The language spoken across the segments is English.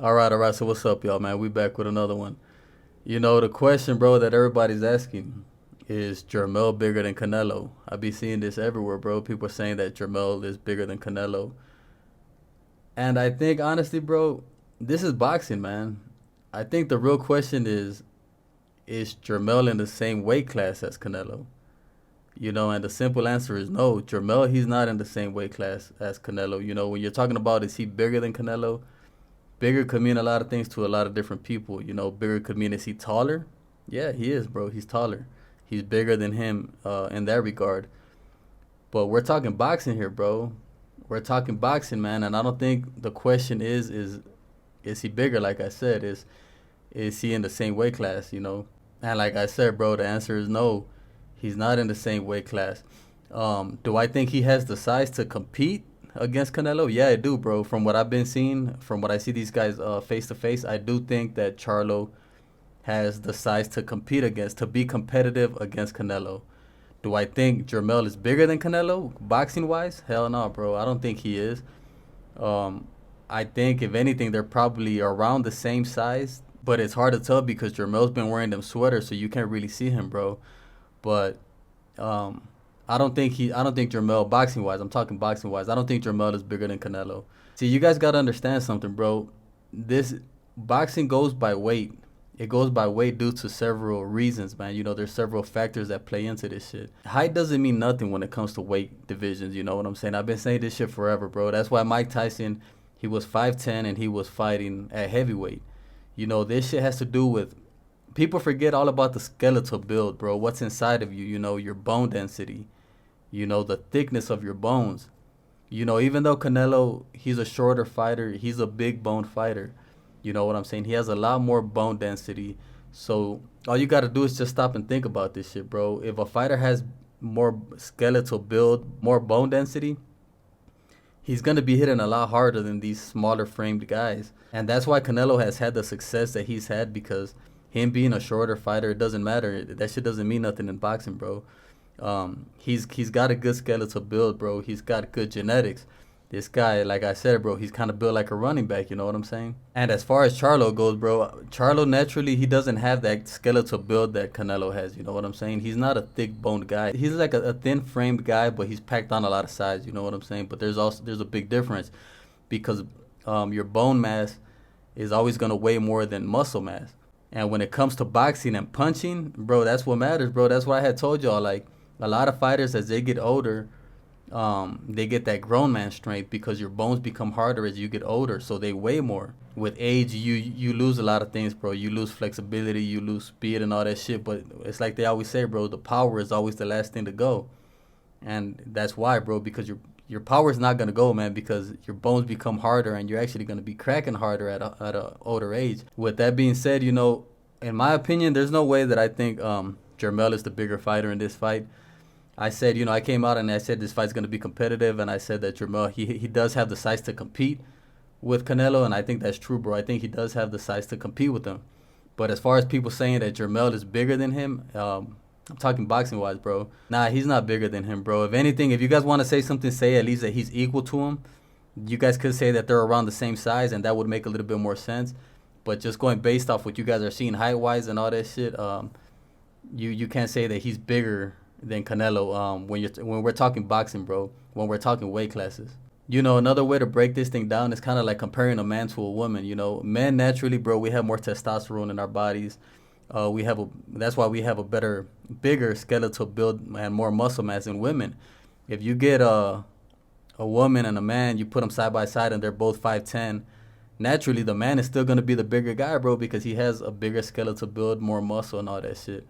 All right. So what's up, y'all, man? We back with another one. The question, bro, that everybody's asking is Jermell bigger than Canelo? I be seeing this everywhere, bro. People are saying that Jermell is bigger than Canelo, and I think honestly, bro, this is boxing, man. I think the real question is Jermell in the same weight class as Canelo? And the simple answer is no. Jermell, he's not in the same weight class as Canelo. When you're talking about is he bigger than Canelo? Bigger could mean a lot of things to a lot of different people. Bigger could mean is he taller? Yeah, he is, bro. He's taller. He's bigger than him in that regard. But we're talking boxing here, bro. We're talking boxing, man. And I don't think the question is he bigger? Like I said, is he in the same weight class? And like I said, bro, the answer is no. He's not in the same weight class. Do I think he has the size to compete against Canelo? Yeah, I do, bro. From what I've been seeing, from what I see these guys face to face, I do think that Charlo has the size to compete against, to be competitive against Canelo. Do I think Jermell is bigger than Canelo, boxing wise? Hell no, bro. I don't think he is. Um, I think if anything, they're probably around the same size, but it's hard to tell because Jermell's been wearing them sweaters, so you can't really see him, bro. But um, I don't think Jermell boxing wise. I'm talking boxing wise. I don't think Jermell is bigger than Canelo. See, you guys gotta understand something, bro. This boxing goes by weight. It goes by weight due to several reasons, man. There's several factors that play into this shit. Height doesn't mean nothing when it comes to weight divisions. You know what I'm saying? I've been saying this shit forever, bro. That's why Mike Tyson, he was 5'10" and he was fighting at heavyweight. This shit has to do with people forget all about the skeletal build, bro. What's inside of you, your bone density, the thickness of your bones. Even though Canelo, he's a shorter fighter, he's a big bone fighter. You know what I'm saying? He has a lot more bone density. So all you got to do is just stop and think about this shit, bro. If a fighter has more skeletal build, more bone density, he's going to be hitting a lot harder than these smaller framed guys. And that's why Canelo has had the success that he's had because him being a shorter fighter, it doesn't matter. That shit doesn't mean nothing in boxing, bro. He's got a good skeletal build, bro. He's got good genetics. This guy, like I said, bro, he's kind of built like a running back. You know what I'm saying? And as far as Charlo goes, bro, Charlo naturally he doesn't have that skeletal build that Canelo has. You know what I'm saying? He's not a thick boned guy. He's like a thin framed guy, but he's packed on a lot of size. You know what I'm saying? But there's a big difference because your bone mass is always gonna weigh more than muscle mass. And when it comes to boxing and punching, bro, that's what matters, bro. That's what I had told y'all. Like a lot of fighters, as they get older, they get that grown man strength because your bones become harder as you get older, so they weigh more. With age, you lose a lot of things, bro. You lose flexibility, you lose speed, and all that shit. But it's like they always say, bro. The power is always the last thing to go, and that's why, bro. Because your power is not gonna go, man. Because your bones become harder, and you're actually gonna be cracking harder at a older age. With that being said, in my opinion, there's no way that I think Jermell is the bigger fighter in this fight. I said, I came out and I said this fight's going to be competitive, and I said that Jermell, he does have the size to compete with Canelo, and I think that's true, bro. I think he does have the size to compete with him. But as far as people saying that Jermell is bigger than him, I'm talking boxing-wise, bro. Nah, he's not bigger than him, bro. If anything, if you guys want to say something, say at least that he's equal to him. You guys could say that they're around the same size, and that would make a little bit more sense. But just going based off what you guys are seeing height-wise and all that shit, you can't say that he's bigger than Canelo when we're talking boxing, bro. When we're talking weight classes. Another way to break this thing down is kind of like comparing a man to a woman. Men naturally, bro, we have more testosterone in our bodies. That's why we have a bigger skeletal build and more muscle mass in women. If you get a woman and a man, you put them side by side and they're both 5'10", naturally the man is still gonna be the bigger guy, bro, because he has a bigger skeletal build, more muscle and all that shit.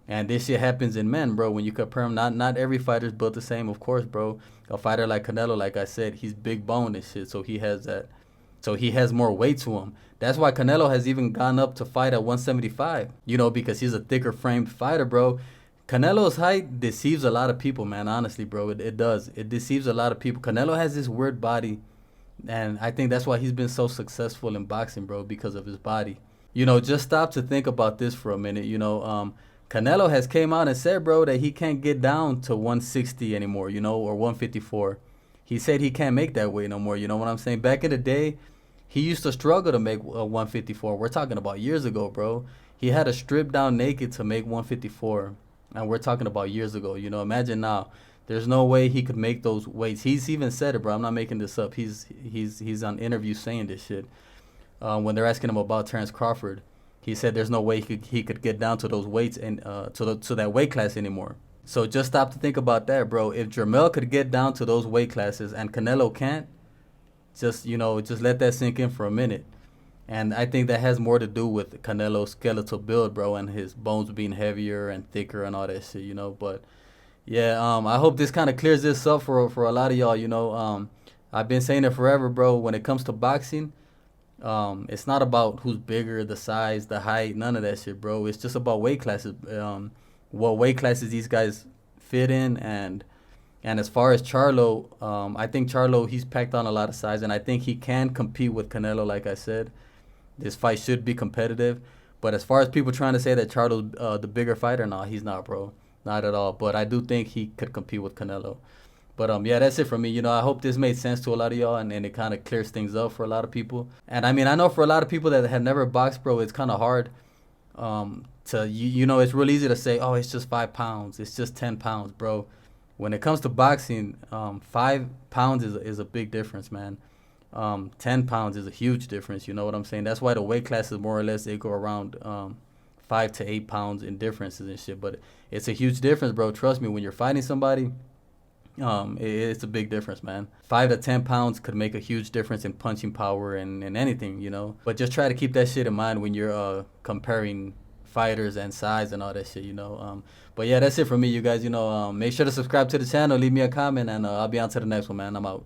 And this shit happens in men, bro. When you compare them, not every fighter's built the same, of course, bro. A fighter like Canelo, like I said, he's big boned and shit, so he has that. So he has more weight to him. That's why Canelo has even gone up to fight at 175. Because he's a thicker framed fighter, bro. Canelo's height deceives a lot of people, man. Honestly, bro, it does. It deceives a lot of people. Canelo has this weird body, and I think that's why he's been so successful in boxing, bro, because of his body. Just stop to think about this for a minute. Canelo has came out and said, bro, that he can't get down to 160 anymore, or 154. He said he can't make that weight no more. You know what I'm saying? Back in the day, he used to struggle to make 154. We're talking about years ago, bro. He had to strip down naked to make 154, and we're talking about years ago. You know, imagine now. There's no way he could make those weights. He's even said it, bro. I'm not making this up. He's on interview saying this shit. When they're asking him about Terrence Crawford, he said there's no way he could get down to those weights and to that weight class anymore. So just stop to think about that, bro. If Jermell could get down to those weight classes and Canelo can't, just let that sink in for a minute. And I think that has more to do with Canelo's skeletal build, bro, and his bones being heavier and thicker and all that shit, But yeah, I hope this kind of clears this up for a lot of y'all, I've been saying it forever, bro. When it comes to boxing, it's not about who's bigger, the size, the height, none of that shit, bro. It's just about weight classes. What weight classes these guys fit in, and as far as Charlo, I think Charlo, he's packed on a lot of size, and I think he can compete with Canelo. Like I said, this fight should be competitive. But as far as people trying to say that Charlo's the bigger fighter, no, he's not, bro. Not at all. But I do think he could compete with Canelo. But yeah, that's it for me. I hope this made sense to a lot of y'all, and it kind of clears things up for a lot of people. And I mean, I know for a lot of people that have never boxed, bro, it's kind of hard. It's real easy to say, oh, it's just 5 pounds, it's just 10 pounds, bro. When it comes to boxing, 5 pounds is a big difference, man. 10 pounds is a huge difference. You know what I'm saying? That's why the weight classes more or less they go around 5 to 8 pounds in differences and shit. But it's a huge difference, bro. Trust me, when you're fighting somebody, it's a big difference, man. 5 to 10 pounds could make a huge difference in punching power and anything, But just try to keep that shit in mind when you're comparing fighters and size and all that shit, But yeah, that's it for me, you guys. Make sure to subscribe to the channel, leave me a comment, and I'll be on to the next one, man. I'm out.